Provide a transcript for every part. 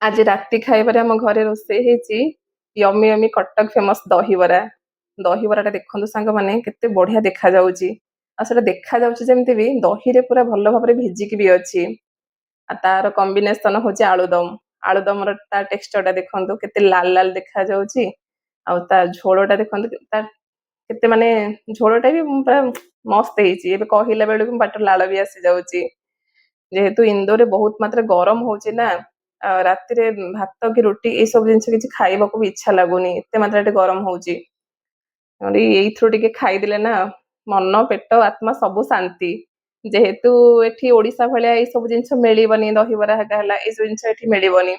ଆଜି ରାତି ଖାଇବାରେ ଆମ ଘରେ ରୋଷେଇ ହେଇଛି ୟମି ୟମି କଟକ ଫେମସ୍ ଦହିବରା। ଦହିବରାଟା ଦେଖନ୍ତୁ ସାଙ୍ଗମାନେ କେତେ ବଢିଆ ଦେଖାଯାଉଛି। ଆଉ ସେଟା ଦେଖାଯାଉଛି ଯେମିତି ବି ଦହିରେ ପୁରା ଭଲ ଭାବରେ ଭିଜିକି ବି ଅଛି। ଆଉ ତାର କମ୍ବିନେସନ ହଉଛି ଆଳୁଦମ। ଆଳୁଦମର ତା ଟେକ୍ସଚରଟା ଦେଖନ୍ତୁ କେତେ ଲାଲ ଲାଲ ଦେଖାଯାଉଛି। ଆଉ ତା ଝୋଳଟା ଦେଖନ୍ତୁ ତା କେତେ ମାନେ ଝୋଳଟା ବି ପୁରା ମସ୍ତ ହେଇଛି। ଏବେ କହିଲା ବେଳକୁ ପାଟିରୁ ଲାଳ ବି ଆସିଯାଉଛି। ଯେହେତୁ ଇନ୍ଦୋରରେ ବହୁତ ମାତ୍ରାରେ ଗରମ ହଉଛି ନା, ରାତିରେ ଭାତ କି ରୁଟି ଏଇସବୁ ଜିନିଷ କିଛି ଖାଇବାକୁ ବି ଇଚ୍ଛା ଲାଗୁନି, ଏତେ ମାତ୍ରାରେ ଗରମ ହଉଛି। ଏଇଥିରୁ ଟିକେ ଖାଇଦେଲେ ନା ମନ ପେଟ ଆତ୍ମା ସବୁ ଶାନ୍ତି। ଯେହେତୁ ଏଠି ଓଡିଶା ଭଳିଆ ଏଇ ସବୁ ଜିନିଷ ମିଳିବନି, ଦହିବରା ହେକା ହେଲା ଏଇସବୁ ଜିନିଷ ଏଠି ମିଳିବନି।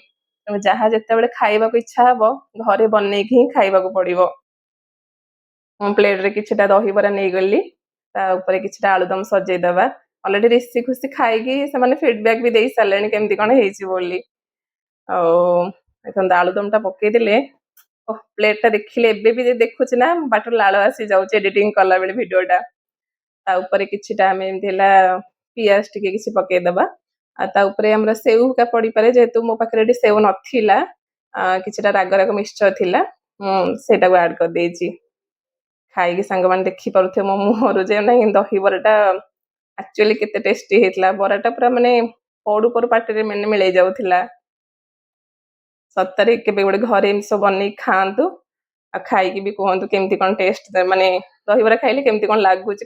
ତେଣୁ ଯାହା ଯେତେବେଳେ ଖାଇବାକୁ ଇଚ୍ଛା ହବ ଘରେ ବନେଇକି ହିଁ ଖାଇବାକୁ ପଡିବ। ମୁଁ ପ୍ଲେଟରେ କିଛିଟା ଦହିବରା ନେଇଗଲି, ତା ଉପରେ କିଛିଟା ଆଳୁଦମ ସଜେଇଦବା। ଅଲରେଡି ରିସି ଖୁସି ଖାଇକି ସେମାନେ ଫିଡବ୍ୟାକ୍ ବି ଦେଇ ସାରିଲେଣି କେମିତି କଣ ହେଇଛି ବୋଲି। ଆଉ ଦେଖନ୍ତୁ ଆଳୁଦମ ଟା ପକେଇଦେଲେ ପ୍ଲେଟ ଟା ଦେଖିଲେ ଏବେ ବି ଦେଖୁଛି ନା ବାଟରୁ ଲାଳ ଆସି ଯାଉଛି ଏଡିଟିଂ କଲା ବେଳେ ଭିଡିଓଟା। ତା ଉପରେ କିଛିଟା ଆମେ ଏମିତି ହେଲା ପିଆଜ ଟିକେ କିଛି ପକେଇଦବା। ଆଉ ତା ଉପରେ ଆମର ସେଉ ହେକା ପଡିପାରେ, ଯେହେତୁ ମୋ ପାଖରେ ଏଠି ସେଉ ନଥିଲା, କିଛିଟା ରାଗ ରାଗ ମିକ୍ସଚର ଥିଲା, ମୁଁ ସେଇଟାକୁ ଆଡ କରିଦେଇଛି। ଖାଇକି ସାଙ୍ଗମାନେ ଦେଖିପାରୁଥିବେ ମୋ ମୁହଁରୁ ଯେ ନାହିଁ ଦହିବରାଟା ଆକ୍ଚୁଆଲି କେତେ ଟେଷ୍ଟି ହେଇଥିଲା। ବରାଟା ପୁରା ମାନେ ପଡୁ ପଡୁ ପାଟିରେ ମାନେ ମିଳେଇ ଯାଉଥିଲା। ସତରେ କେବେ ଗୋଟେ ଘରେ ଏମିତି ସବୁ ବନେଇକି ଖାଆନ୍ତୁ। ଆଉ ଖାଇକି ବି କୁହନ୍ତୁ କେମିତି କଣ ଟେଷ୍ଟ, ମାନେ ଦହିବରା ଖାଇଲେ କେମିତି କଣ ଲାଗୁଛି।